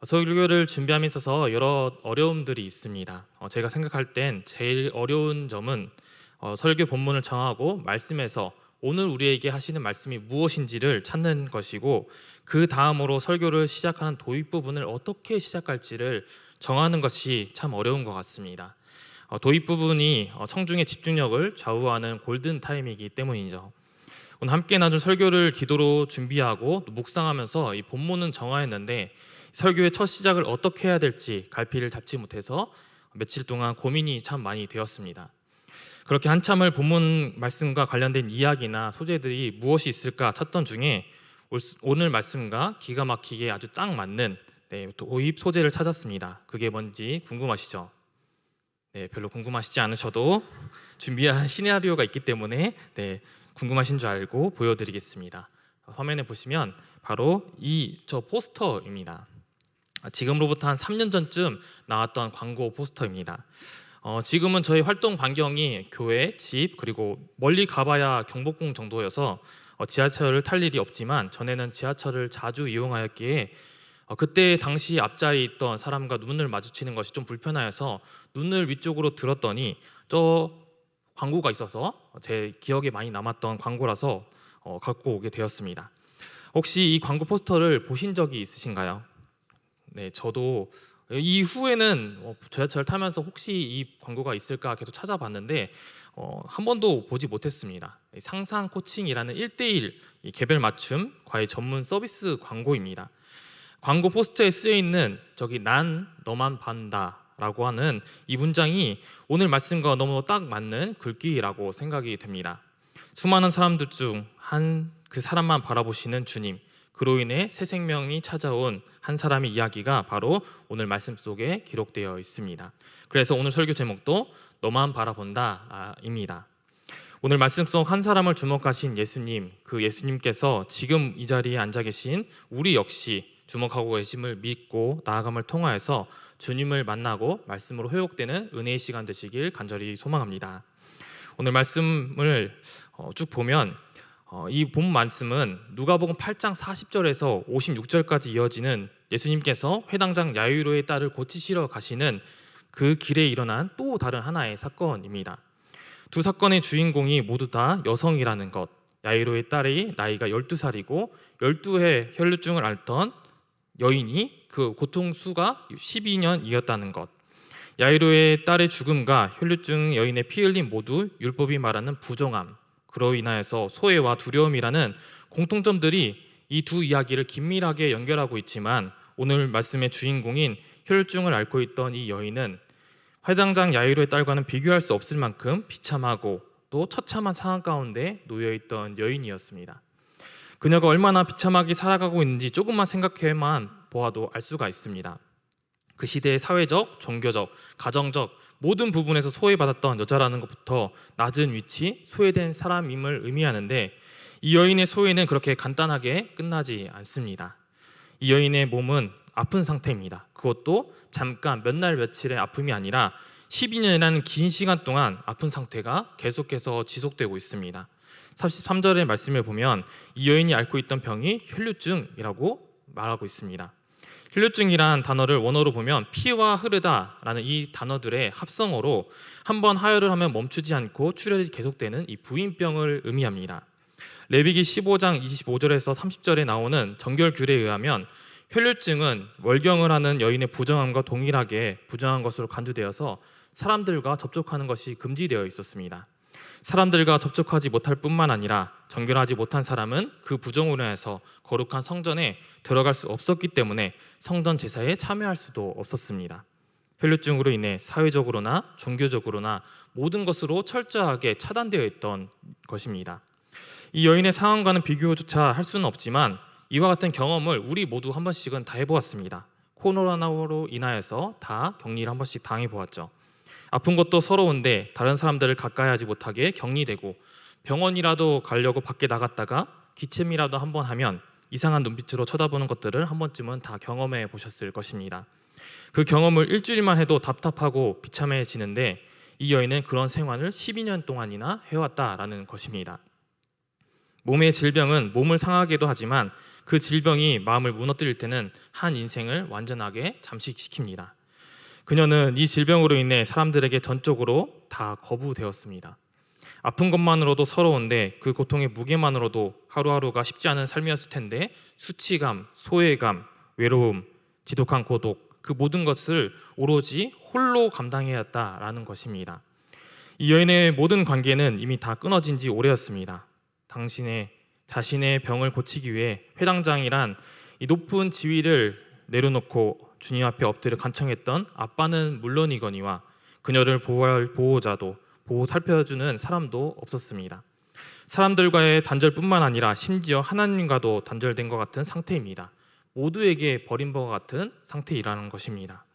설교를 준비함에 있어서 여러 어려움들이 있습니다. 제가 생각할 땐 제일 어려운 점은 설교 본문을 정하고 말씀에서 오늘 우리에게 하시는 말씀이 무엇인지를 찾는 것이고, 그 다음으로 설교를 시작하는 도입 부분을 어떻게 시작할지를 정하는 것이 참 어려운 것 같습니다. 도입 부분이 청중의 집중력을 좌우하는 골든 타임이기 때문이죠. 오늘 함께 나눌 설교를 기도로 준비하고 또 묵상하면서 이 본문은 정하였는데, 설교의 첫 시작을 어떻게 해야 될지 갈피를 잡지 못해서 며칠 동안 고민이 참 많이 되었습니다. 그렇게 한참을 본문 말씀과 관련된 이야기나 소재들이 무엇이 있을까 찾던 중에 오늘 말씀과 기가 막히게 아주 딱 맞는 도입 소재를 찾았습니다. 그게 뭔지 궁금하시죠? 별로 궁금하시지 않으셔도 준비한 시나리오가 있기 때문에 궁금하신 줄 알고 보여드리겠습니다. 화면에 보시면 바로 저 포스터입니다. 지금으로부터 한 3년 전쯤 나왔던 광고 포스터입니다. 지금은 저희 활동 반경이 교회, 집, 그리고 멀리 가봐야 경복궁 정도여서 지하철을 탈 일이 없지만, 전에는 지하철을 자주 이용하였기에 그때 당시 앞자리에 있던 사람과 눈을 마주치는 것이 좀 불편하여서 눈을 위쪽으로 들었더니 저 광고가 있어서 제 기억에 많이 남았던 광고라서 갖고 오게 되었습니다. 혹시 이 광고 포스터를 보신 적이 있으신가요? 네, 저도 이후에는 지하철 타면서 혹시 이 광고가 있을까 계속 찾아봤는데 한 번도 보지 못했습니다. 상상 코칭이라는 1:1 개별 맞춤 과외 전문 서비스 광고입니다. 광고 포스터에 쓰여 있는 저기 난 너만 반다 라고 하는 이 문장이 오늘 말씀과 너무 딱 맞는 글귀라고 생각이 됩니다. 수많은 사람들 중 그 사람만 바라보시는 주님, 그로 인해 새 생명이 찾아온 한 사람의 이야기가 바로 오늘 말씀 속에 기록되어 있습니다. 그래서 오늘 설교 제목도 너만 바라본다입니다. 오늘 말씀 속 한 사람을 주목하신 예수님, 그 예수님께서 지금 이 자리에 앉아 계신 우리 역시 주목하고 계심을 믿고 나아감을 통하여서 주님을 만나고 말씀으로 회복되는 은혜의 시간 되시길 간절히 소망합니다. 오늘 말씀을 쭉 보면 이 본 말씀은 누가복음 8장 40절에서 56절까지 이어지는 예수님께서 회당장 야이로의 딸을 고치시러 가시는 그 길에 일어난 또 다른 하나의 사건입니다. 두 사건의 주인공이 모두 다 여성이라는 것. 야이로의 딸이 나이가 12살이고 12회 혈루증을 앓던 여인이 그 고통수가 12년이었다는 것. 야이로의 딸의 죽음과 혈루증 여인의 피 흘림 모두 율법이 말하는 부정함, 그로 인하여서 소외와 두려움이라는 공통점들이 이 두 이야기를 긴밀하게 연결하고 있지만, 오늘 말씀의 주인공인 혈루증을 앓고 있던 이 여인은 회당장 야이로의 딸과는 비교할 수 없을 만큼 비참하고 또 처참한 상황 가운데 놓여있던 여인이었습니다. 그녀가 얼마나 비참하게 살아가고 있는지 조금만 생각해만 보아도 알 수가 있습니다. 그 시대의 사회적, 종교적, 가정적 모든 부분에서 소외받았던 여자라는 것부터 낮은 위치, 소외된 사람임을 의미하는데, 이 여인의 소외는 그렇게 간단하게 끝나지 않습니다. 이 여인의 몸은 아픈 상태입니다. 그것도 잠깐 몇 날 며칠의 아픔이 아니라 12년이라는 긴 시간 동안 아픈 상태가 계속해서 지속되고 있습니다. 33절의 말씀을 보면 이 여인이 앓고 있던 병이 혈루증이라고 말하고 있습니다. 혈루증이란 단어를 원어로 보면 피와 흐르다라는 이 단어들의 합성어로 한번 하혈을 하면 멈추지 않고 출혈이 계속되는 이 부인병을 의미합니다. 레위기 15장 25절에서 30절에 나오는 정결규례에 의하면 혈루증은 월경을 하는 여인의 부정함과 동일하게 부정한 것으로 간주되어서 사람들과 접촉하는 것이 금지되어 있었습니다. 사람들과 접촉하지 못할 뿐만 아니라 정결하지 못한 사람은 그 부정으로 인해서 거룩한 성전에 들어갈 수 없었기 때문에 성전 제사에 참여할 수도 없었습니다. 혈루증으로 인해 사회적으로나 종교적으로나 모든 것으로 철저하게 차단되어 있던 것입니다. 이 여인의 상황과는 비교조차 할 수는 없지만 이와 같은 경험을 우리 모두 한 번씩은 다 해보았습니다. 코로나로 인하여서 다 격리를 한 번씩 당해보았죠. 아픈 것도 서러운데 다른 사람들을 가까이 하지 못하게 격리되고, 병원이라도 가려고 밖에 나갔다가 기침이라도 한번 하면 이상한 눈빛으로 쳐다보는 것들을 한 번쯤은 다 경험해 보셨을 것입니다. 그 경험을 일주일만 해도 답답하고 비참해지는데, 이 여인은 그런 생활을 12년 동안이나 해왔다라는 것입니다. 몸의 질병은 몸을 상하게도 하지만 그 질병이 마음을 무너뜨릴 때는 한 인생을 완전하게 잠식시킵니다. 그녀는 이 질병으로 인해 사람들에게 전적으로 다 거부되었습니다. 아픈 것만으로도 서러운데 그 고통의 무게만으로도 하루하루가 쉽지 않은 삶이었을 텐데 수치감, 소외감, 외로움, 지독한 고독, 그 모든 것을 오로지 홀로 감당해야 했다라는 것입니다. 이 여인의 모든 관계는 이미 다 끊어진 지 오래였습니다. 자신의 병을 고치기 위해 회당장이란 이 높은 지위를 내려놓고 주님 앞에 엎드려 간청했던 아빠는 물론이거니와 그녀를 보호할 보호자도 살펴주는 사람도 없었습니다. 사람들과의 단절뿐만 아니라 심지어 하나님과도 단절된 것 같은 상태입니다. 모두에게 버림받은 것 같은 상태이라는 것입니다.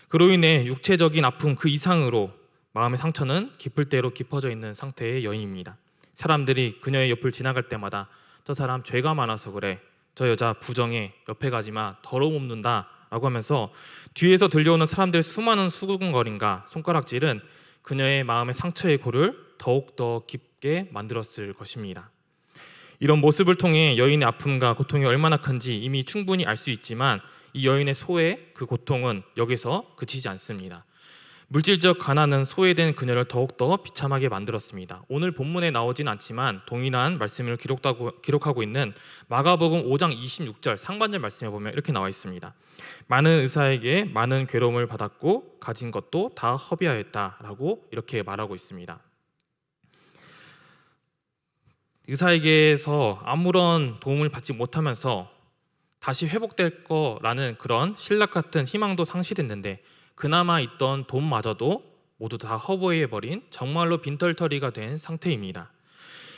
그로 인해 육체적인 아픔 그 이상으로 마음의 상처는 깊을 대로 깊어져 있는 상태의 여인입니다. 사람들이 그녀의 옆을 지나갈 때마다 저 사람 죄가 많아서 그래, 저 여자 부정해, 옆에 가지마, 더러움 없는다 라고 하면서 뒤에서 들려오는 사람들의 수많은 수군거림과 손가락질은 그녀의 마음의 상처의 골을 더욱더 깊게 만들었을 것입니다. 이런 모습을 통해 여인의 아픔과 고통이 얼마나 큰지 이미 충분히 알 수 있지만 이 여인의 소외, 그 고통은 여기서 그치지 않습니다. 물질적 가난은 소외된 그녀를 더욱더 비참하게 만들었습니다. 오늘 본문에 나오진 않지만 동일한 말씀을 기록하고 있는 마가복음 5장 26절 상반절 말씀에 보면 이렇게 나와 있습니다. 많은 의사에게 많은 괴로움을 받았고 가진 것도 다 허비하였다라고 이렇게 말하고 있습니다. 의사에게서 아무런 도움을 받지 못하면서 다시 회복될 거라는 그런 신락 같은 희망도 상실했는데 그나마 있던 돈마저도 모두 다 허비해버린 정말로 빈털터리가 된 상태입니다.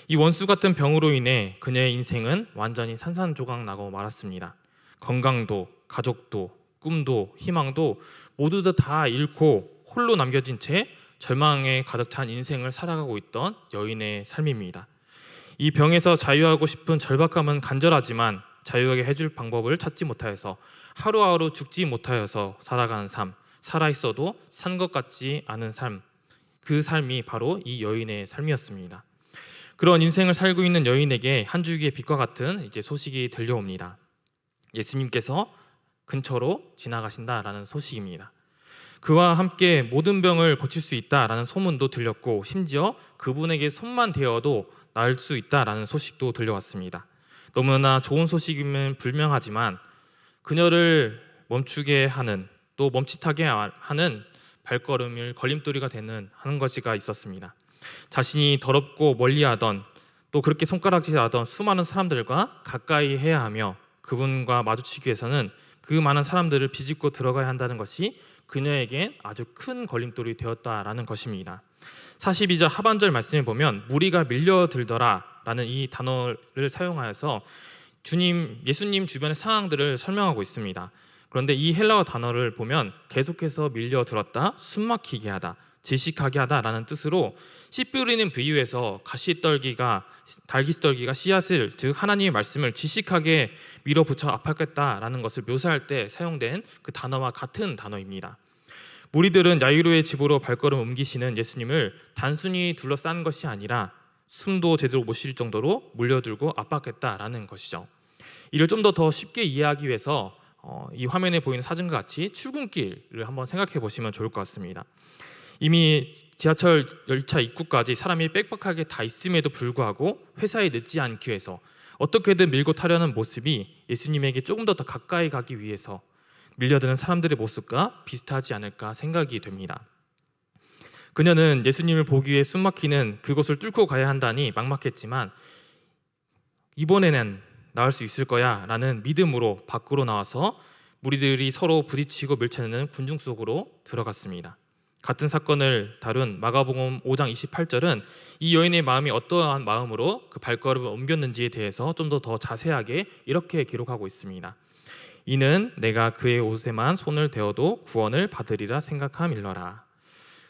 이 원수 같은 병으로 인해 그녀의 인생은 완전히 산산조각 나고 말았습니다. 건강도, 가족도, 꿈도, 희망도 모두 다 잃고 홀로 남겨진 채 절망에 가득 찬 인생을 살아가고 있던 여인의 삶입니다. 이 병에서 자유하고 싶은 절박함은 간절하지만 자유하게 해줄 방법을 찾지 못하여서 하루하루 죽지 못하여서 살아가는 삶, 살아있어도 산 것 같지 않은 삶, 그 삶이 바로 이 여인의 삶이었습니다. 그런 인생을 살고 있는 여인에게 한 줄기의 빛과 같은 이제 소식이 들려옵니다. 예수님께서 근처로 지나가신다라는 소식입니다. 그와 함께 모든 병을 고칠 수 있다라는 소문도 들렸고 심지어 그분에게 손만 대어도 나을 수 있다라는 소식도 들려왔습니다. 너무나 좋은 소식임은 불명하지만 그녀를 멈추게 하는 또 멈칫하게 하는 발걸음을 걸림돌이가 하는 것이가 있었습니다. 자신이 더럽고 멀리하던 또 그렇게 손가락질하던 수많은 사람들과 가까이 해야 하며 그분과 마주치기 위해서는 그 많은 사람들을 비집고 들어가야 한다는 것이 그녀에겐 아주 큰 걸림돌이 되었다라는 것입니다. 42절 하반절 말씀을 보면 무리가 밀려들더라 라는 이 단어를 사용하여서 예수님 주변의 상황들을 설명하고 있습니다. 그런데 이 헬라어 단어를 보면 계속해서 밀려들었다, 숨막히게 하다, 질식하게 하다라는 뜻으로 씨 뿌리는 비유에서 달기스떨기가 씨앗을 즉 하나님의 말씀을 질식하게 밀어붙여 아팠겠다라는 것을 묘사할 때 사용된 그 단어와 같은 단어입니다. 무리들은 야이로의 집으로 발걸음 옮기시는 예수님을 단순히 둘러싼 것이 아니라 숨도 제대로 못 쉴 정도로 몰려들고 압박했다라는 것이죠. 이를 좀 더 쉽게 이해하기 위해서 이 화면에 보이는 사진과 같이 출근길을 한번 생각해 보시면 좋을 것 같습니다. 이미 지하철 열차 입구까지 사람이 빽빽하게 다 있음에도 불구하고 회사에 늦지 않기 위해서 어떻게든 밀고 타려는 모습이 예수님에게 조금 더 가까이 가기 위해서 밀려드는 사람들의 모습과 비슷하지 않을까 생각이 됩니다. 그녀는 예수님을 보기 위해 숨막히는 그곳을 뚫고 가야 한다니 막막했지만 이번에는 나을 수 있을 거야 라는 믿음으로 밖으로 나와서 무리들이 서로 부딪히고 밀쳐내는 군중 속으로 들어갔습니다. 같은 사건을 다룬 마가복음 5장 28절은 이 여인의 마음이 어떠한 마음으로 그 발걸음을 옮겼는지에 대해서 좀 더 자세하게 이렇게 기록하고 있습니다. 이는 내가 그의 옷에만 손을 대어도 구원을 받으리라 생각함일러라.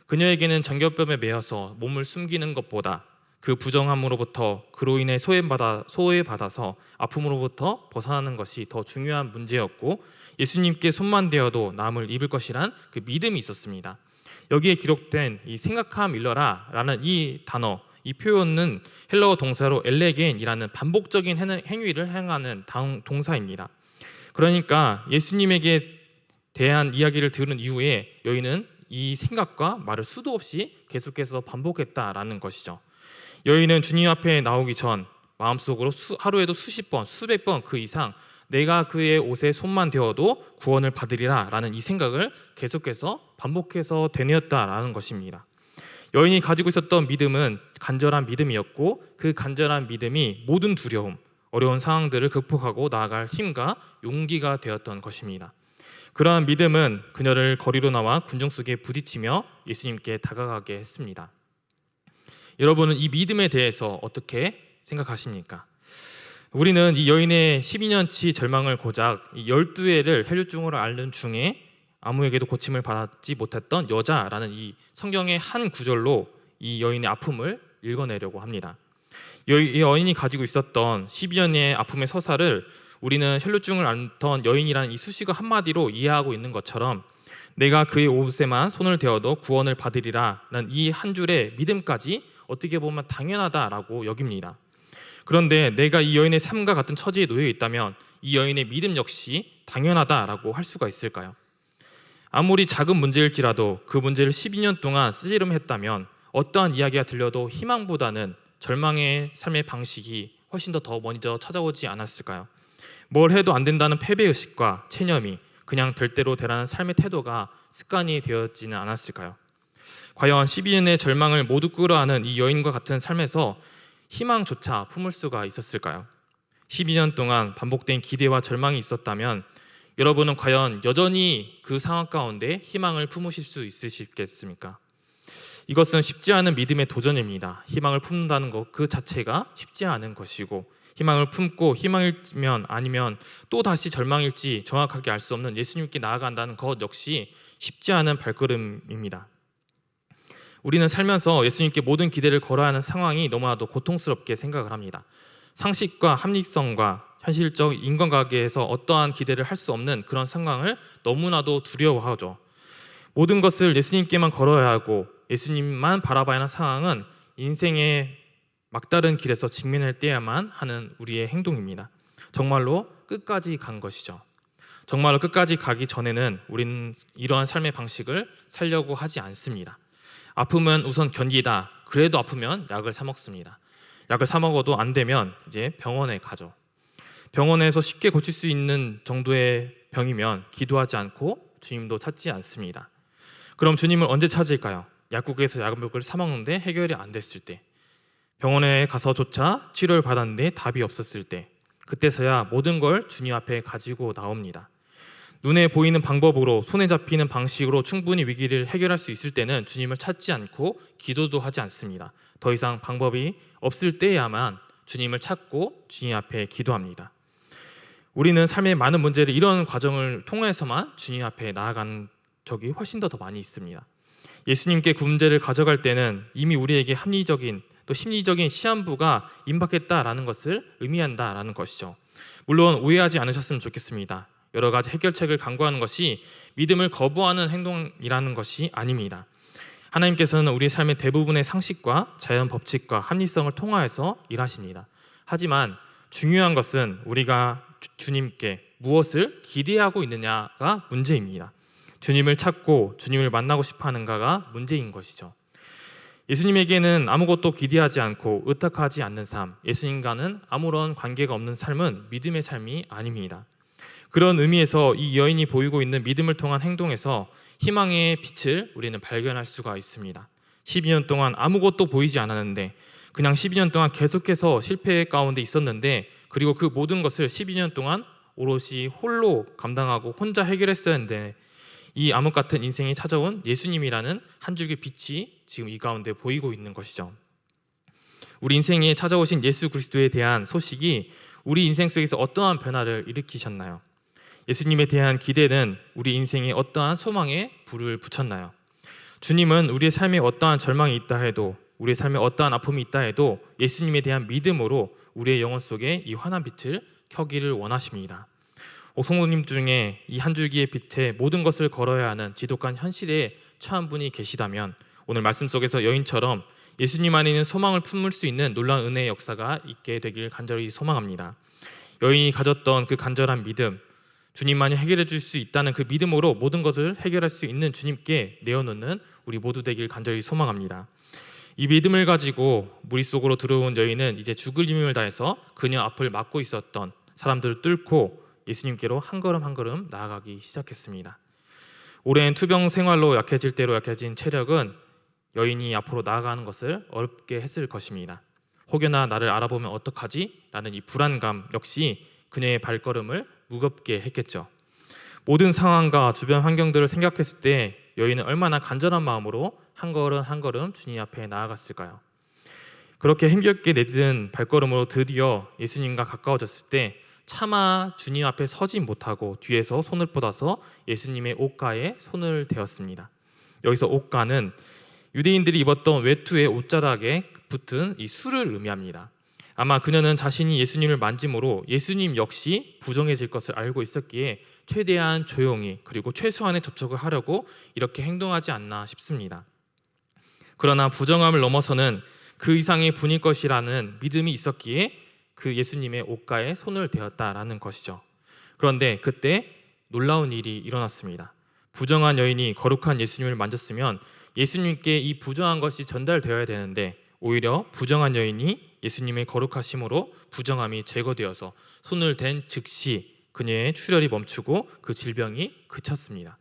그녀에게는 정겹병에 매여서 몸을 숨기는 것보다 그 부정함으로부터 그로 인해 소외받아서 아픔으로부터 벗어나는 것이 더 중요한 문제였고 예수님께 손만 대어도 남을 입을 것이란 그 믿음이 있었습니다. 여기에 기록된 이 생각함일러라 라는 이 단어, 이 표현은 헬라어 동사로 엘레겐이라는 반복적인 행위를 행하는 동사입니다. 그러니까 예수님에게 대한 이야기를 들은 이후에 여인은 이 생각과 말을 수도 없이 계속해서 반복했다라는 것이죠. 여인은 주님 앞에 나오기 전 마음속으로 하루에도 수십 번, 수백 번 그 이상 내가 그의 옷에 손만 대어도 구원을 받으리라 라는 이 생각을 계속해서 반복해서 되뇌었다라는 것입니다. 여인이 가지고 있었던 믿음은 간절한 믿음이었고 그 간절한 믿음이 모든 두려움, 어려운 상황들을 극복하고 나아갈 힘과 용기가 되었던 것입니다. 그러한 믿음은 그녀를 거리로 나와 군중 속에 부딪히며 예수님께 다가가게 했습니다. 여러분은 이 믿음에 대해서 어떻게 생각하십니까? 우리는 이 여인의 12년치 절망을 고작 12회를 혈류증으로 앓는 중에 아무에게도 고침을 받지 못했던 여자라는 이 성경의 한 구절로 이 여인의 아픔을 읽어내려고 합니다. 이 여인이 가지고 있었던 12년의 아픔의 서사를 우리는 혈류증을 앓던 여인이라는 이 수식어 한마디로 이해하고 있는 것처럼 내가 그의 옷에만 손을 대어도 구원을 받으리라는 이 한 줄의 믿음까지 어떻게 보면 당연하다라고 여깁니다. 그런데 내가 이 여인의 삶과 같은 처지에 놓여 있다면 이 여인의 믿음 역시 당연하다라고 할 수가 있을까요? 아무리 작은 문제일지라도 그 문제를 12년 동안 쓰지름했다면 어떠한 이야기가 들려도 희망보다는 절망의 삶의 방식이 훨씬 더 먼저 찾아오지 않았을까요? 뭘 해도 안 된다는 패배의식과 체념이 그냥 될 대로 되라는 삶의 태도가 습관이 되었지는 않았을까요? 과연 12년의 절망을 모두 끌어안은 이 여인과 같은 삶에서 희망조차 품을 수가 있었을까요? 12년 동안 반복된 기대와 절망이 있었다면 여러분은 과연 여전히 그 상황 가운데 희망을 품으실 수 있으시겠습니까? 이것은 쉽지 않은 믿음의 도전입니다. 희망을 품는다는 것 그 자체가 쉽지 않은 것이고 희망을 품고 희망일지면 아니면 또 다시 절망일지 정확하게 알 수 없는 예수님께 나아간다는 것 역시 쉽지 않은 발걸음입니다. 우리는 살면서 예수님께 모든 기대를 걸어야 하는 상황이 너무나도 고통스럽게 생각을 합니다. 상식과 합리성과 현실적 인간관계에서 어떠한 기대를 할 수 없는 그런 상황을 너무나도 두려워하죠. 모든 것을 예수님께만 걸어야 하고 예수님만 바라봐야 하는 상황은 인생의 막다른 길에서 직면할 때야만 하는 우리의 행동입니다. 정말로 끝까지 간 것이죠. 정말로 끝까지 가기 전에는 우리는 이러한 삶의 방식을 살려고 하지 않습니다. 아프면 우선 견디다. 그래도 아프면 약을 사 먹습니다. 약을 사 먹어도 안 되면 이제 병원에 가죠. 병원에서 쉽게 고칠 수 있는 정도의 병이면 기도하지 않고 주님도 찾지 않습니다. 그럼 주님을 언제 찾을까요? 약국에서 약을 사 먹는데 해결이 안 됐을 때, 병원에 가서조차 치료를 받았는데 답이 없었을 때, 그때서야 모든 걸 주님 앞에 가지고 나옵니다. 눈에 보이는 방법으로 손에 잡히는 방식으로 충분히 위기를 해결할 수 있을 때는 주님을 찾지 않고 기도도 하지 않습니다. 더 이상 방법이 없을 때야만 주님을 찾고 주님 앞에 기도합니다. 우리는 삶의 많은 문제를 이런 과정을 통해서만 주님 앞에 나아가는 적이 훨씬 더 많이 있습니다. 예수님께 그 문제를 가져갈 때는 이미 우리에게 합리적인 또 심리적인 시한부가 임박했다라는 것을 의미한다라는 것이죠. 물론 오해하지 않으셨으면 좋겠습니다. 여러 가지 해결책을 강구하는 것이 믿음을 거부하는 행동이라는 것이 아닙니다. 하나님께서는 우리 삶의 대부분의 상식과 자연 법칙과 합리성을 통하여서 일하십니다. 하지만 중요한 것은 우리가 주님께 무엇을 기대하고 있느냐가 문제입니다. 주님을 찾고 주님을 만나고 싶어 하는가가 문제인 것이죠. 예수님에게는 아무것도 기대하지 않고 의탁하지 않는 삶, 예수님과는 아무런 관계가 없는 삶은 믿음의 삶이 아닙니다. 그런 의미에서 이 여인이 보이고 있는 믿음을 통한 행동에서 희망의 빛을 우리는 발견할 수가 있습니다. 12년 동안 아무것도 보이지 않았는데 그냥 12년 동안 계속해서 실패 가운데 있었는데 그리고 그 모든 것을 12년 동안 오롯이 홀로 감당하고 혼자 해결했어야 했는데 이 암흑 같은 인생이 찾아온 예수님이라는 한 줄기 빛이 지금 이 가운데 보이고 있는 것이죠. 우리 인생에 찾아오신 예수 그리스도에 대한 소식이 우리 인생 속에서 어떠한 변화를 일으키셨나요? 예수님에 대한 기대는 우리 인생에 어떠한 소망에 불을 붙였나요? 주님은 우리의 삶에 어떠한 절망이 있다 해도 우리의 삶에 어떠한 아픔이 있다 해도 예수님에 대한 믿음으로 우리의 영혼 속에 이 환한 빛을 켜기를 원하십니다. 성도님 중에 이 한 줄기의 빛에 모든 것을 걸어야 하는 지독한 현실에 처한 분이 계시다면 오늘 말씀 속에서 여인처럼 예수님 안에는 소망을 품을 수 있는 놀라운 은혜의 역사가 있게 되길 간절히 소망합니다. 여인이 가졌던 그 간절한 믿음, 주님만이 해결해 줄 수 있다는 그 믿음으로 모든 것을 해결할 수 있는 주님께 내어놓는 우리 모두 되길 간절히 소망합니다. 이 믿음을 가지고 무리 속으로 들어온 여인은 이제 죽을 힘을 다해서 그녀 앞을 막고 있었던 사람들을 뚫고 예수님께로 한 걸음 한 걸음 나아가기 시작했습니다. 오랜 투병 생활로 약해질 대로 약해진 체력은 여인이 앞으로 나아가는 것을 어렵게 했을 것입니다. 혹여나 나를 알아보면 어떡하지? 라는 이 불안감 역시 그녀의 발걸음을 무겁게 했겠죠. 모든 상황과 주변 환경들을 생각했을 때 여인은 얼마나 간절한 마음으로 한 걸음 한 걸음 주님 앞에 나아갔을까요? 그렇게 힘겹게 내딛은 발걸음으로 드디어 예수님과 가까워졌을 때 차마 주님 앞에 서지 못하고 뒤에서 손을 뻗어서 예수님의 옷가에 손을 대었습니다. 여기서 옷가는 유대인들이 입었던 외투의 옷자락에 붙은 이 술을 의미합니다. 아마 그녀는 자신이 예수님을 만짐으로 예수님 역시 부정해질 것을 알고 있었기에 최대한 조용히 그리고 최소한의 접촉을 하려고 이렇게 행동하지 않나 싶습니다. 그러나 부정함을 넘어서는 그 이상의 분일 것이라는 믿음이 있었기에 그 예수님의 옷가에 손을 대었다라는 것이죠. 그런데 그때 놀라운 일이 일어났습니다. 부정한 여인이 거룩한 예수님을 만졌으면 예수님께 이 부정한 것이 전달되어야 되는데 오히려 부정한 여인이 예수님의 거룩하심으로 부정함이 제거되어서 손을 댄 즉시 그녀의 출혈이 멈추고 그 질병이 그쳤습니다.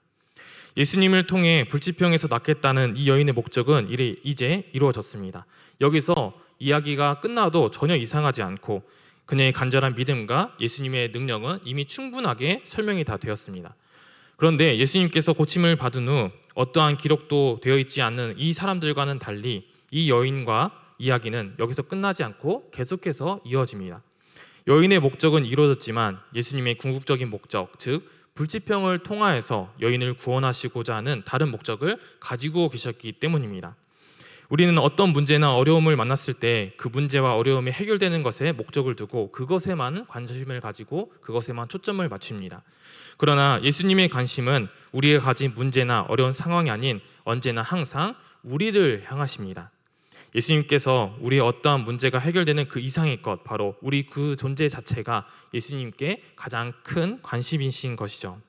예수님을 통해 불치병에서 낫겠다는 이 여인의 목적은 이제 이루어졌습니다. 여기서 이야기가 끝나도 전혀 이상하지 않고 그녀의 간절한 믿음과 예수님의 능력은 이미 충분하게 설명이 다 되었습니다. 그런데 예수님께서 고침을 받은 후 어떠한 기록도 되어 있지 않는 이 사람들과는 달리 이 여인과 이야기는 여기서 끝나지 않고 계속해서 이어집니다. 여인의 목적은 이루어졌지만 예수님의 궁극적인 목적, 즉 불치병을 통하여서 여인을 구원하시고자 하는 다른 목적을 가지고 계셨기 때문입니다. 우리는 어떤 문제나 어려움을 만났을 때 그 문제와 어려움이 해결되는 것에 목적을 두고 그것에만 관심을 가지고 그것에만 초점을 맞춥니다. 그러나 예수님의 관심은 우리가 가진 문제나 어려운 상황이 아닌 언제나 항상 우리를 향하십니다. 예수님께서 우리의 어떠한 문제가 해결되는 그 이상의 것, 바로 우리 그 존재 자체가 예수님께 가장 큰 관심이신 것이죠.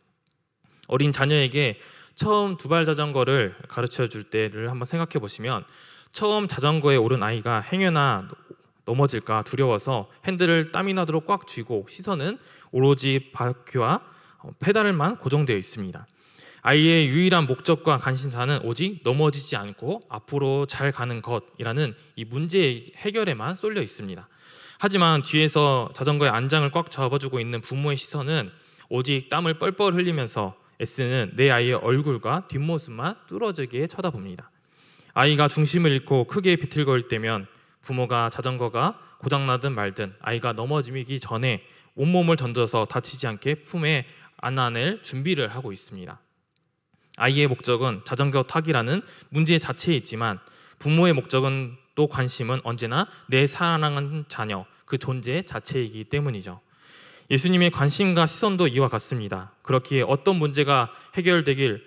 어린 자녀에게 처음 두발 자전거를 가르쳐 줄 때를 한번 생각해 보시면 처음 자전거에 오른 아이가 행여나 넘어질까 두려워서 핸들을 땀이 나도록 꽉 쥐고 시선은 오로지 바퀴와 페달만 고정되어 있습니다. 아이의 유일한 목적과 관심사는 오직 넘어지지 않고 앞으로 잘 가는 것이라는 이 문제 해결에만 쏠려 있습니다. 하지만 뒤에서 자전거의 안장을 꽉 잡아주고 있는 부모의 시선은 오직 땀을 뻘뻘 흘리면서 애쓰는 내 아이의 얼굴과 뒷모습만 뚫어지게 쳐다봅니다. 아이가 중심을 잃고 크게 비틀거릴 때면 부모가 자전거가 고장나든 말든 아이가 넘어지기 전에 온몸을 던져서 다치지 않게 품에 안아낼 준비를 하고 있습니다. 아이의 목적은 자전거 타기라는 문제 자체에 있지만 부모의 목적은 또 관심은 언제나 내 사랑하는 자녀, 그 존재 자체이기 때문이죠. 예수님의 관심과 시선도 이와 같습니다. 그렇기에 어떤 문제가 해결되길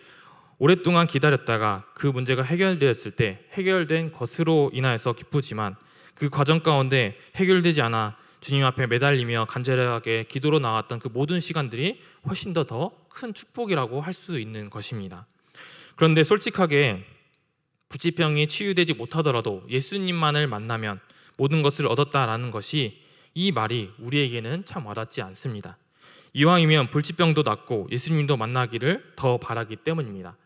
오랫동안 기다렸다가 그 문제가 해결되었을 때 해결된 것으로 인하여서 기쁘지만 그 과정 가운데 해결되지 않아 주님 앞에 매달리며 간절하게 기도로 나왔던 그 모든 시간들이 훨씬 더 큰 축복이라고 할 수 있는 것입니다. 그런데 솔직하게 불치병이 치유되지 못하더라도 예수님만을 만나면 모든 것을 얻었다라는 것이 이 말이 우리에게는 참 와닿지 않습니다. 이왕이면 불치병도 낫고 예수님도 만나기를 더 바라기 때문입니다.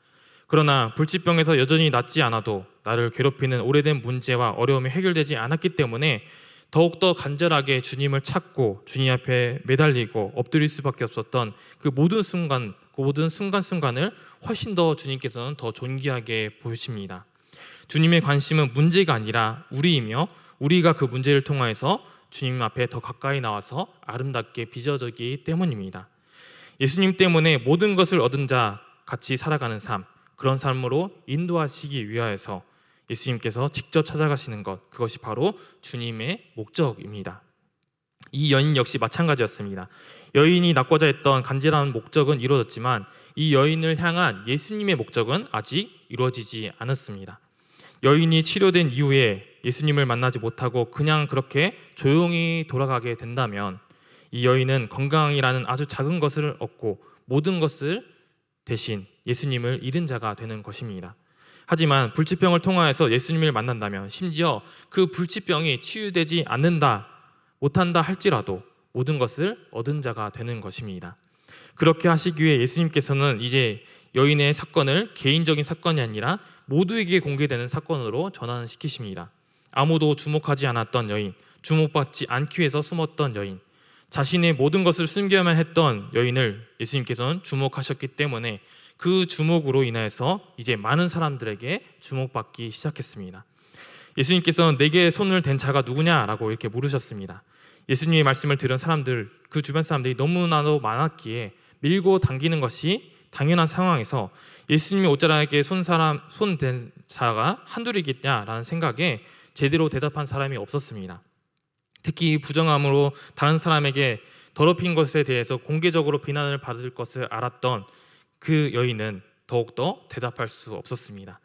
그러나 불치병에서 여전히 낫지 않아도 나를 괴롭히는 오래된 문제와 어려움이 해결되지 않았기 때문에 더욱더 간절하게 주님을 찾고 주님 앞에 매달리고 엎드릴 수밖에 없었던 그 모든 순간순간을 훨씬 더 주님께서는 더 존귀하게 보십니다. 주님의 관심은 문제가 아니라 우리이며 우리가 그 문제를 통하여서 주님 앞에 더 가까이 나와서 아름답게 빚어지기 때문입니다. 예수님 때문에 모든 것을 얻은 자 같이 살아가는 삶, 그런 삶으로 인도하시기 위하여서 예수님께서 직접 찾아가시는 것, 그것이 바로 주님의 목적입니다. 이 여인 역시 마찬가지였습니다. 여인이 낳고자 했던 간절한 목적은 이루어졌지만 이 여인을 향한 예수님의 목적은 아직 이루어지지 않았습니다. 여인이 치료된 이후에 예수님을 만나지 못하고 그냥 그렇게 조용히 돌아가게 된다면 이 여인은 건강이라는 아주 작은 것을 얻고 모든 것을 대신 예수님을 잃은 자가 되는 것입니다. 하지만 불치병을 통하여서 예수님을 만난다면 심지어 그 불치병이 치유되지 않는다 못한다 할지라도 모든 것을 얻은 자가 되는 것입니다. 그렇게 하시기 위해 예수님께서는 이제 여인의 사건을 개인적인 사건이 아니라 모두에게 공개되는 사건으로 전환시키십니다. 아무도 주목하지 않았던 여인, 주목받지 않기 위해서 숨었던 여인, 자신의 모든 것을 숨겨야만 했던 여인을 예수님께서는 주목하셨기 때문에 그 주목으로 인해서 이제 많은 사람들에게 주목받기 시작했습니다. 예수님께서는 내게 손을 댄 자가 누구냐라고 이렇게 물으셨습니다. 예수님의 말씀을 들은 사람들, 그 주변 사람들이 너무나도 많았기에 밀고 당기는 것이 당연한 상황에서 예수님이 옷자락에 손댄 자가 한둘이겠냐라는 생각에 제대로 대답한 사람이 없었습니다. 특히 부정함으로 다른 사람에게 더럽힌 것에 대해서 공개적으로 비난을 받을 것을 알았던 그 여인은 더욱더 대답할 수 없었습니다.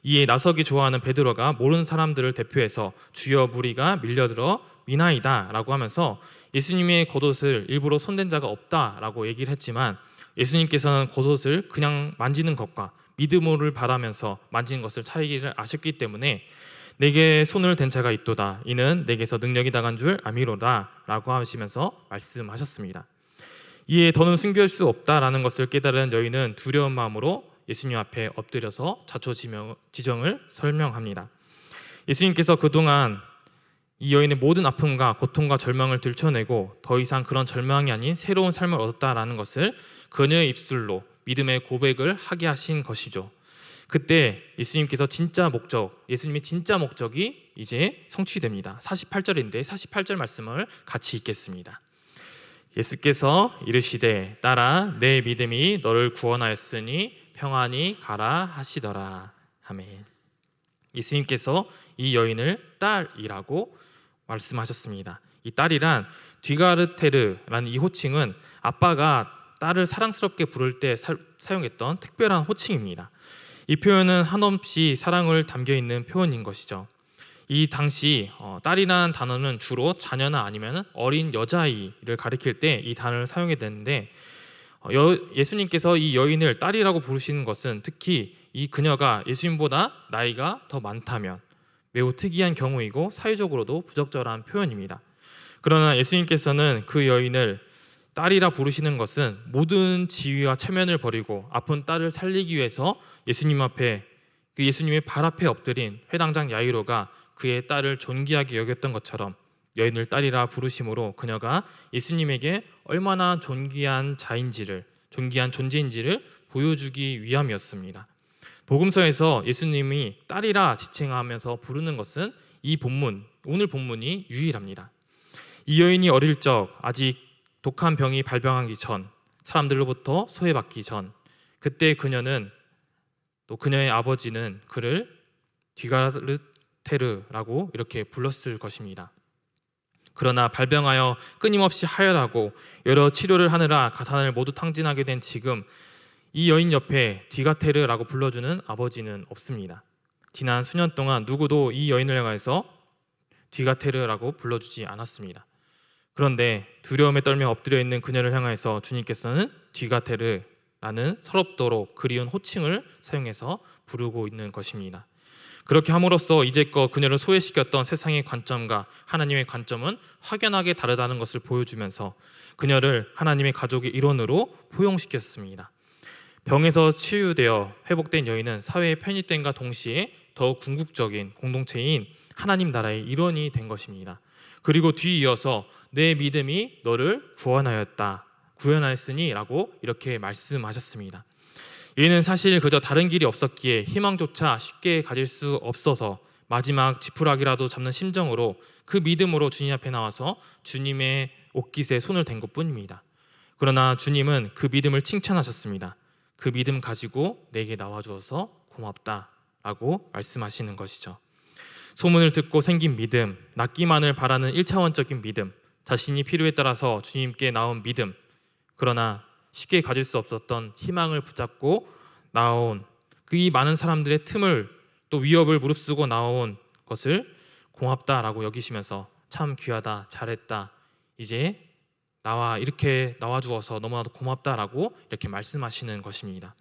이에 나서기 좋아하는 베드로가 모르는 사람들을 대표해서 주여 무리가 밀려들어 미나이다 라고 하면서 예수님의 겉옷을 일부러 손댄 자가 없다라고 얘기를 했지만 예수님께서는 겉옷을 그냥 만지는 것과 믿음을 바라면서 만지는 것을 차이를 아셨기 때문에 내게 손을 댄 자가 있도다 이는 내게서 능력이 나간 줄 아미로다 라고 하시면서 말씀하셨습니다. 이에 더는 숨길 수 없다라는 것을 깨달은 여인은 두려운 마음으로 예수님 앞에 엎드려서 자초지정을 설명합니다. 예수님께서 그동안 이 여인의 모든 아픔과 고통과 절망을 들춰내고 더 이상 그런 절망이 아닌 새로운 삶을 얻었다라는 것을 그녀의 입술로 믿음의 고백을 하게 하신 것이죠. 그때 예수님께서 예수님의 진짜 목적이 이제 성취됩니다. 48절인데 48절 말씀을 같이 읽겠습니다. 예수께서 이르시되 딸아 내 믿음이 너를 구원하였으니 평안히 가라 하시더라. 아멘. 예수님께서 이 여인을 딸이라고 말씀하셨습니다. 이 딸이란 뒤가르테르라는 이 호칭은 아빠가 딸을 사랑스럽게 부를 때 사용했던 특별한 호칭입니다. 이 표현은 한없이 사랑을 담겨있는 표현인 것이죠. 이 당시 딸이라는 단어는 주로 자녀나 아니면 어린 여자아이를 가리킬 때 이 단어를 사용했는데 예수님께서 이 여인을 딸이라고 부르시는 것은 특히 이 그녀가 예수님보다 나이가 더 많다면 매우 특이한 경우이고 사회적으로도 부적절한 표현입니다. 그러나 예수님께서는 그 여인을 딸이라 부르시는 것은 모든 지위와 체면을 버리고 아픈 딸을 살리기 위해서 예수님의 발 앞에 엎드린 회당장 야이로가 그의 딸을 존귀하게 여겼던 것처럼 여인을 딸이라 부르심으로 그녀가 예수님에게 얼마나 존귀한 존재인지를 보여주기 위함이었습니다. 복음서에서 예수님이 딸이라 지칭하면서 부르는 것은 오늘 본문이 유일합니다. 이 여인이 어릴 적 아직 독한 병이 발병하기 전, 사람들로부터 소외받기 전, 그때 그녀는 또 그녀의 아버지는 그를 뒤가르테르라고 이렇게 불렀을 것입니다. 그러나 발병하여 끊임없이 하혈하고 여러 치료를 하느라 가산을 모두 탕진하게 된 지금 이 여인 옆에 뒤가테르라고 불러주는 아버지는 없습니다. 지난 수년 동안 누구도 이 여인을 향해서 뒤가테르라고 불러주지 않았습니다. 그런데 두려움에 떨며 엎드려 있는 그녀를 향해서 주님께서는 뒤가테르라는 서럽도록 그리운 호칭을 사용해서 부르고 있는 것입니다. 그렇게 함으로써 이제껏 그녀를 소외시켰던 세상의 관점과 하나님의 관점은 확연하게 다르다는 것을 보여주면서 그녀를 하나님의 가족의 일원으로 포용시켰습니다. 병에서 치유되어 회복된 여인은 사회에 편입됨과 동시에 더욱 궁극적인 공동체인 하나님 나라의 일원이 된 것입니다. 그리고 뒤이어서 내 믿음이 너를 구원하였으니 라고 이렇게 말씀하셨습니다. 얘는 사실 그저 다른 길이 없었기에 희망조차 쉽게 가질 수 없어서 마지막 지푸라기라도 잡는 심정으로 그 믿음으로 주님 앞에 나와서 주님의 옷깃에 손을 댄 것뿐입니다. 그러나 주님은 그 믿음을 칭찬하셨습니다. 그 믿음 가지고 내게 나와주어서 고맙다라고 말씀하시는 것이죠. 소문을 듣고 생긴 믿음, 낫기만을 바라는 1차원적인 믿음, 자신이 필요에 따라서 주님께 나온 믿음, 그러나 쉽게 가질 수 없었던 희망을 붙잡고 나온 그 이 많은 사람들의 틈을 또 위협을 무릅쓰고 나온 것을 고맙다라고 여기시면서 참 귀하다, 잘했다, 이제 나와 이렇게 나와주어서 너무나도 고맙다라고 이렇게 말씀하시는 것입니다.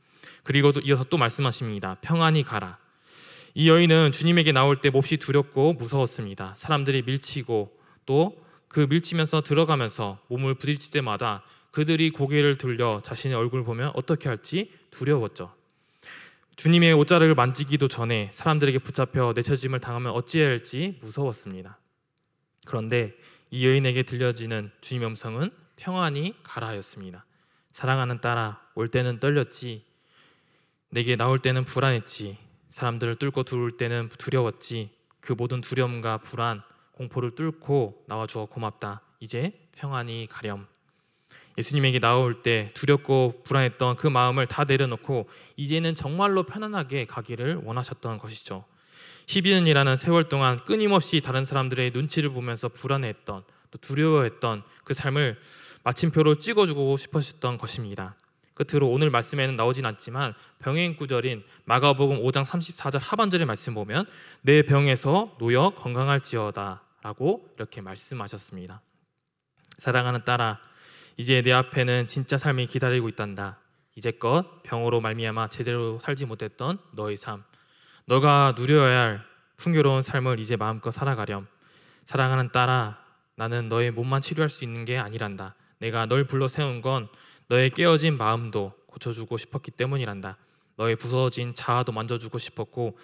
그리고 또 이어서 또 말씀하십니다. 평안히 가라. 이 여인은 주님에게 나올 때 몹시 두렵고 무서웠습니다. 사람들이 밀치고 또 그 밀치면서 들어가면서 몸을 부딪힐 때마다 그들이 고개를 돌려 자신의 얼굴을 보면 어떻게 할지 두려웠죠. 주님의 옷자락을 만지기도 전에 사람들에게 붙잡혀 내쳐짐을 당하면 어찌해야 할지 무서웠습니다. 그런데 이 여인에게 들려지는 주님의 음성은 평안히 가라 하였습니다. 사랑하는 딸아, 올 때는 떨렸지, 내게 나올 때는 불안했지, 사람들을 뚫고 들어올 때는 두려웠지, 그 모든 두려움과 불안, 공포를 뚫고 나와주어 고맙다. 이제 평안히 가렴. 예수님에게 나올 때 두렵고 불안했던 그 마음을 다 내려놓고 이제는 정말로 편안하게 가기를 원하셨던 것이죠. 12년이라는 세월 동안 끊임없이 다른 사람들의 눈치를 보면서 불안해했던, 또 두려워했던 그 삶을 마침표로 찍어주고 싶으셨던 것입니다. 끝으로 오늘 말씀에는 나오진 않지만 병행 구절인 마가복음 5장 34절 하반절의 말씀 보면 내 병에서 놓여 건강할지어다 라고 이렇게 말씀하셨습니다. 사랑하는 딸아, 이제 내 앞에는 진짜 삶이 기다리고 있단다. 이제껏 병으로 말미암아 제대로 살지 못했던 너의 삶, 너가 누려야 할 풍요로운 삶을 이제 마음껏 살아가렴. 사랑하는 딸아, 나는 너의 몸만 치료할 수 있는 게 아니란다. 내가 널 불러 세운 건 너의 깨어진 마음도 고쳐주고 싶었기 때문이란다. 너의 부서진 자아도 만져주고 싶었고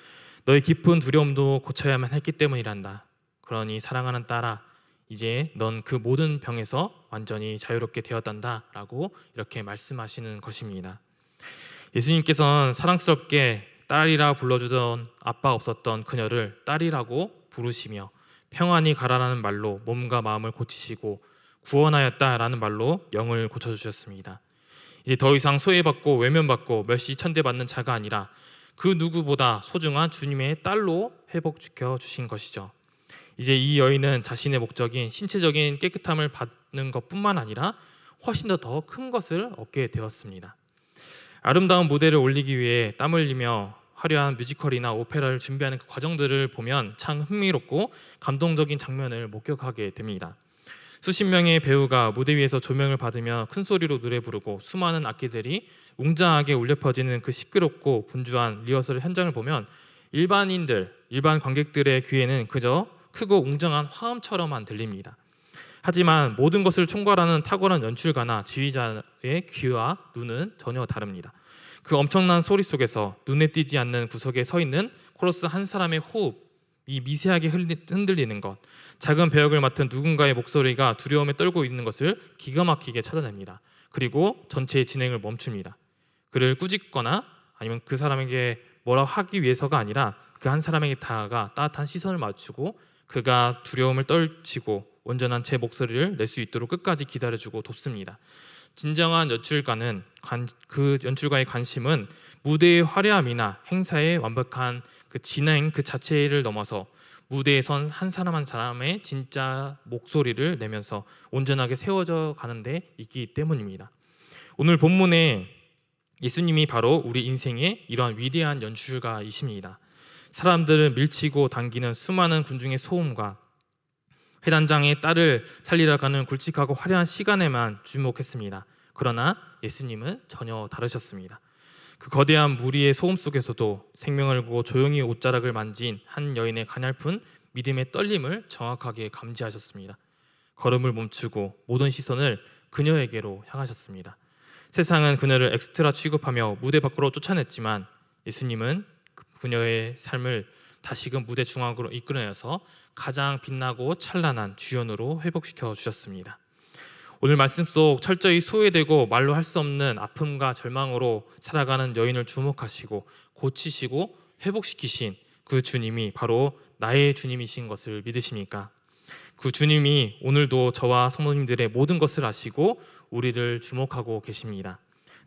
너의 깊은 두려움도 고쳐야만 했기 때문이란다. 그러니 사랑하는 딸아, 이제 넌 그 모든 병에서 완전히 자유롭게 되었단다 라고 이렇게 말씀하시는 것입니다. 예수님께서는 사랑스럽게 딸이라 불러주던 아빠 없었던 그녀를 딸이라고 부르시며 평안히 가라라는 말로 몸과 마음을 고치시고 구원하였다라는 말로 영을 고쳐주셨습니다. 이제 더 이상 소외받고 외면받고 멸시 천대받는 자가 아니라 그 누구보다 소중한 주님의 딸로 회복시켜 주신 것이죠. 이제 이 여인은 자신의 목적인 신체적인 깨끗함을 받는 것뿐만 아니라 훨씬 더 큰 것을 얻게 되었습니다. 아름다운 무대를 올리기 위해 땀 흘리며 화려한 뮤지컬이나 오페라를 준비하는 그 과정들을 보면 참 흥미롭고 감동적인 장면을 목격하게 됩니다. 수십 명의 배우가 무대 위에서 조명을 받으며 큰 소리로 노래 부르고 수많은 악기들이 웅장하게 울려 퍼지는 그 시끄럽고 분주한 리허설 현장을 보면 일반 관객들의 귀에는 그저 크고 웅장한 화음처럼만 들립니다. 하지만 모든 것을 총괄하는 탁월한 연출가나 지휘자의 귀와 눈은 전혀 다릅니다. 그 엄청난 소리 속에서 눈에 띄지 않는 구석에 서 있는 코러스 한 사람의 호흡이 미세하게 흔들리는 것, 작은 배역을 맡은 누군가의 목소리가 두려움에 떨고 있는 것을 기가 막히게 찾아냅니다. 그리고 전체의 진행을 멈춥니다. 그를 꾸짖거나 아니면 그 사람에게 뭐라 하기 위해서가 아니라 그 한 사람에게 다가가 따뜻한 시선을 맞추고 그가 두려움을 떨치고 온전한 제 목소리를 낼 수 있도록 끝까지 기다려주고 돕습니다. 진정한 연출가는 그 연출가의 관심은 무대의 화려함이나 행사의 완벽한 그 진행 그 자체를 넘어서 무대에 선 한 사람 한 사람의 진짜 목소리를 내면서 온전하게 세워져 가는 데 있기 때문입니다. 오늘 본문에 예수님이 바로 우리 인생의 이러한 위대한 연출가이십니다. 사람들을 밀치고 당기는 수많은 군중의 소음과 회단장의 딸을 살리러 가는 굵직하고 화려한 시간에만 주목했습니다. 그러나 예수님은 전혀 다르셨습니다. 그 거대한 무리의 소음 속에서도 생명을 걸고 조용히 옷자락을 만진 한 여인의 가냘픈 믿음의 떨림을 정확하게 감지하셨습니다. 걸음을 멈추고 모든 시선을 그녀에게로 향하셨습니다. 세상은 그녀를 엑스트라 취급하며 무대 밖으로 쫓아냈지만 예수님은 그녀의 삶을 다시금 무대 중앙으로 이끌어내서 가장 빛나고 찬란한 주연으로 회복시켜 주셨습니다. 오늘 말씀 속 철저히 소외되고 말로 할 수 없는 아픔과 절망으로 살아가는 여인을 주목하시고 고치시고 회복시키신 그 주님이 바로 나의 주님이신 것을 믿으십니까? 그 주님이 오늘도 저와 성도님들의 모든 것을 아시고 우리를 주목하고 계십니다.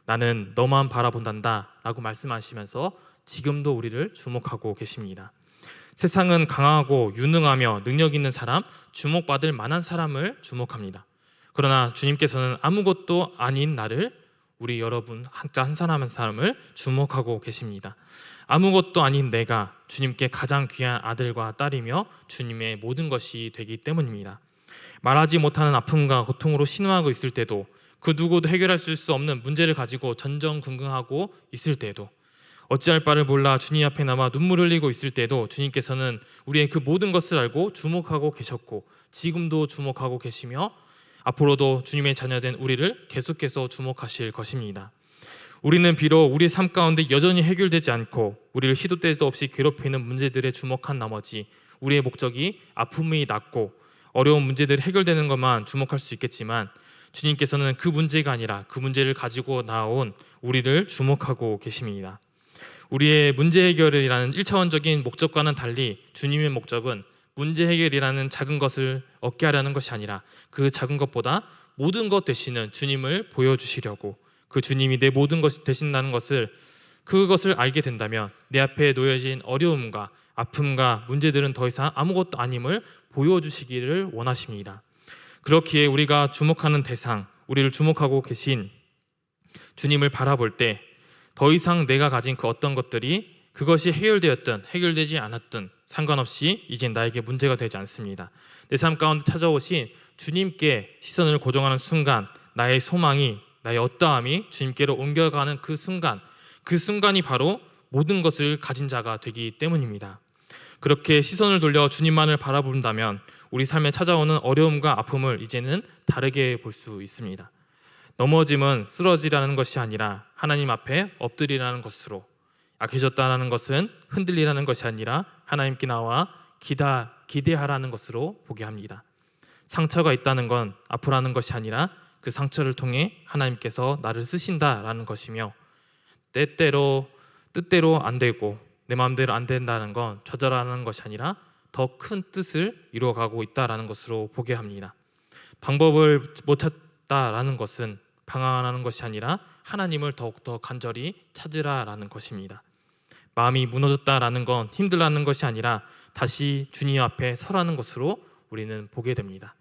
나는 너만 바라본단다 라고 말씀하시면서 지금도 우리를 주목하고 계십니다. 세상은 강하고 유능하며 능력 있는 사람, 주목받을 만한 사람을 주목합니다. 그러나 주님께서는 아무것도 아닌 나를 우리 여러분 한 사람 한 사람을 주목하고 계십니다. 아무것도 아닌 내가 주님께 가장 귀한 아들과 딸이며 주님의 모든 것이 되기 때문입니다. 말하지 못하는 아픔과 고통으로 신음하고 있을 때도, 그 누구도 해결할 수 없는 문제를 가지고 전전긍긍하고 있을 때도, 어찌할 바를 몰라 주님 앞에 남아 눈물 흘리고 있을 때도 주님께서는 우리의 그 모든 것을 알고 주목하고 계셨고 지금도 주목하고 계시며 앞으로도 주님의 자녀된 우리를 계속해서 주목하실 것입니다. 우리는 비록 우리의 삶 가운데 여전히 해결되지 않고 우리를 시도 때도 없이 괴롭히는 문제들에 주목한 나머지 우리의 목적이 아픔이 낫고 어려운 문제들이 해결되는 것만 주목할 수 있겠지만, 주님께서는 그 문제가 아니라 그 문제를 가지고 나온 우리를 주목하고 계십니다. 우리의 문제 해결이라는 1차원적인 목적과는 달리 주님의 목적은 문제 해결이라는 작은 것을 얻게 하려는 것이 아니라 그 작은 것보다 모든 것 되시는 주님을 보여주시려고, 그 주님이 내 모든 것이 되신다는 것을, 그것을 알게 된다면 내 앞에 놓여진 어려움과 아픔과 문제들은 더 이상 아무것도 아님을 보여주시기를 원하십니다. 그렇기에 우리가 주목하는 대상, 우리를 주목하고 계신 주님을 바라볼 때 더 이상 내가 가진 그 어떤 것들이 그것이 해결되었든 해결되지 않았든 상관없이 이제 나에게 문제가 되지 않습니다. 내 삶 가운데 찾아오신 주님께 시선을 고정하는 순간 나의 소망이, 나의 어떠함이 주님께로 옮겨가는 그 순간이 바로 모든 것을 가진 자가 되기 때문입니다. 그렇게 시선을 돌려 주님만을 바라본다면 우리 삶에 찾아오는 어려움과 아픔을 이제는 다르게 볼 수 있습니다. 넘어짐은 쓰러지라는 것이 아니라 하나님 앞에 엎드리라는 것으로, 약해졌다는 것은 흔들리라는 것이 아니라 하나님께 나와 기대하라는 것으로 보게 합니다. 상처가 있다는 건 아프라는 것이 아니라 그 상처를 통해 하나님께서 나를 쓰신다라는 것이며, 뜻대로 안 되고 내 마음대로 안 된다는 건 좌절하는 것이 아니라 더 큰 뜻을 이루어가고 있다라는 것으로 보게 합니다. 방법을 못 찾다라는 것은 방황하는 것이 아니라 하나님을 더욱더 간절히 찾으라라는 것입니다. 마음이 무너졌다라는 건 힘들다는 것이 아니라 다시 주님 앞에 서라는 것으로 우리는 보게 됩니다.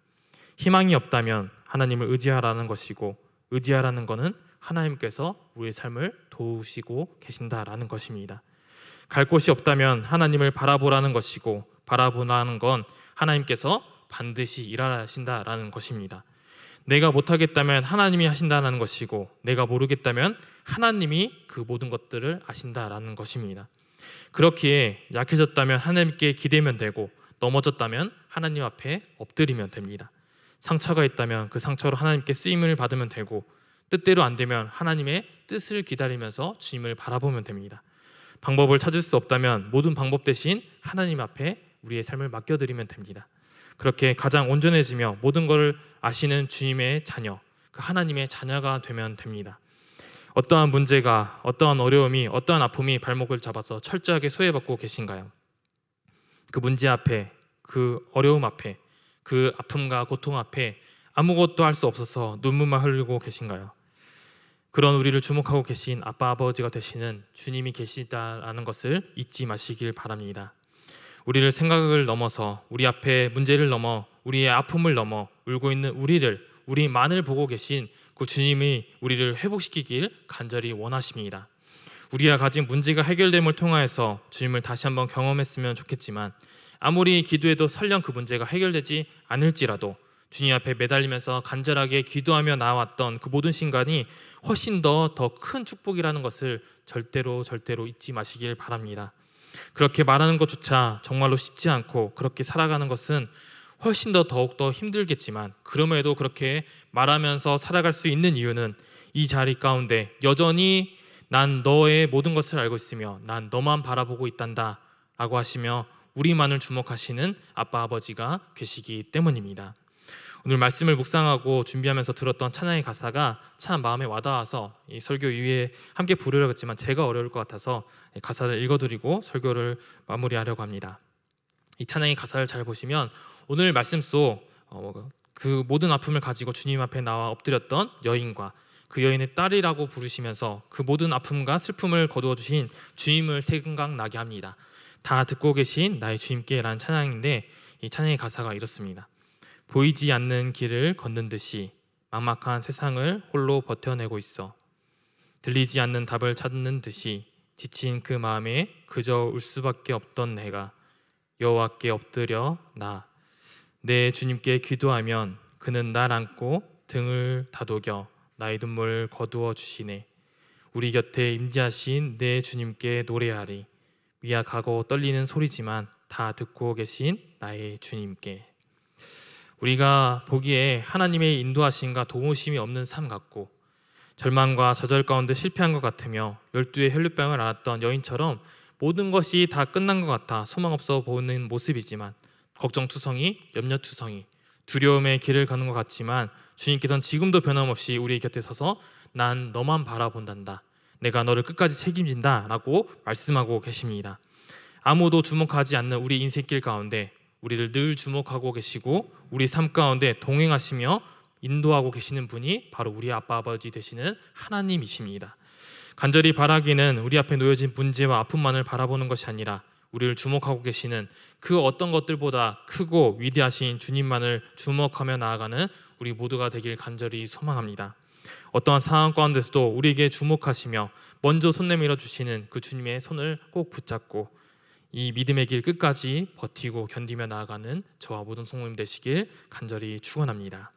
희망이 없다면 하나님을 의지하라는 것이고, 의지하라는 것은 하나님께서 우리의 삶을 도우시고 계신다라는 것입니다. 갈 곳이 없다면 하나님을 바라보라는 것이고, 바라보라는 건 하나님께서 반드시 일하신다라는 것입니다. 내가 못하겠다면 하나님이 하신다는 것이고, 내가 모르겠다면 하나님이 그 모든 것들을 아신다라는 것입니다. 그렇기에 약해졌다면 하나님께 기대면 되고, 넘어졌다면 하나님 앞에 엎드리면 됩니다. 상처가 있다면 그 상처로 하나님께 쓰임을 받으면 되고, 뜻대로 안 되면 하나님의 뜻을 기다리면서 주님을 바라보면 됩니다. 방법을 찾을 수 없다면 모든 방법 대신 하나님 앞에 우리의 삶을 맡겨드리면 됩니다. 그렇게 가장 온전해지며 모든 것을 아시는 주님의 자녀, 그 하나님의 자녀가 되면 됩니다. 어떠한 문제가, 어떠한 어려움이, 어떠한 아픔이 발목을 잡아서 철저하게 소외받고 계신가요? 그 문제 앞에, 그 어려움 앞에, 그 아픔과 고통 앞에 아무것도 할 수 없어서 눈물만 흘리고 계신가요? 그런 우리를 주목하고 계신 아빠 아버지가 되시는 주님이 계시다라는 것을 잊지 마시길 바랍니다. 우리를 생각을 넘어서, 우리 앞에 문제를 넘어, 우리의 아픔을 넘어 울고 있는 우리만을 보고 계신 그 주님이 우리를 회복시키길 간절히 원하십니다. 우리가 가진 문제가 해결됨을 통하여서 주님을 다시 한번 경험했으면 좋겠지만, 아무리 기도해도 설령 그 문제가 해결되지 않을지라도 주님 앞에 매달리면서 간절하게 기도하며 나아왔던 그 모든 순간이 훨씬 더 큰 축복이라는 것을 절대로 잊지 마시길 바랍니다. 그렇게 말하는 것조차 정말로 쉽지 않고, 그렇게 살아가는 것은 훨씬 더욱더 힘들겠지만, 그럼에도 그렇게 말하면서 살아갈 수 있는 이유는 이 자리 가운데 여전히 난 너의 모든 것을 알고 있으며 난 너만 바라보고 있단다 라고 하시며 우리만을 주목하시는 아빠 아버지가 계시기 때문입니다. 오늘 말씀을 묵상하고 준비하면서 들었던 찬양의 가사가 참 마음에 와닿아서 이 설교 이후에 함께 부르려고 했지만 제가 어려울 것 같아서 가사를 읽어드리고 설교를 마무리하려고 합니다. 이 찬양의 가사를 잘 보시면 오늘 말씀 속 그 모든 아픔을 가지고 주님 앞에 나와 엎드렸던 여인과 그 여인의 딸이라고 부르시면서 그 모든 아픔과 슬픔을 거두어 주신 주님을 생각나게 합니다. 다 듣고 계신 나의 주님께 라는 찬양인데, 이 찬양의 가사가 이렇습니다. 보이지 않는 길을 걷는 듯이 막막한 세상을 홀로 버텨내고 있어. 들리지 않는 답을 찾는 듯이 지친 그 마음에 그저 울 수밖에 없던 내가 여호와께 엎드려 내 주님께 기도하면 그는 날 안고 등을 다독여 나의 눈물 거두어 주시네. 우리 곁에 임재하신 내 주님께 노래하리. 미약하고 떨리는 소리지만 다 듣고 계신 나의 주님께. 우리가 보기에 하나님의 인도하심과 도우심이 없는 삶 같고 절망과 좌절 가운데 실패한 것 같으며 12의 혈류병을 앓았던 여인처럼 모든 것이 다 끝난 것 같아 소망 없어 보이는 모습이지만 걱정투성이, 염려투성이, 두려움의 길을 가는 것 같지만 주님께서는 지금도 변함없이 우리 곁에 서서 난 너만 바라본단다. 내가 너를 끝까지 책임진다 라고 말씀하고 계십니다. 아무도 주목하지 않는 우리 인생길 가운데 우리를 늘 주목하고 계시고 우리 삶 가운데 동행하시며 인도하고 계시는 분이 바로 우리 아빠 아버지 되시는 하나님이십니다. 간절히 바라기는 우리 앞에 놓여진 문제와 아픔만을 바라보는 것이 아니라 우리를 주목하고 계시는 그 어떤 것들보다 크고 위대하신 주님만을 주목하며 나아가는 우리 모두가 되길 간절히 소망합니다. 어떠한 상황 가운데서도 우리에게 주목하시며 먼저 손 내밀어 주시는 그 주님의 손을 꼭 붙잡고 이 믿음의 길 끝까지 버티고 견디며 나아가는 저와 모든 성도님 되시길 간절히 축원합니다.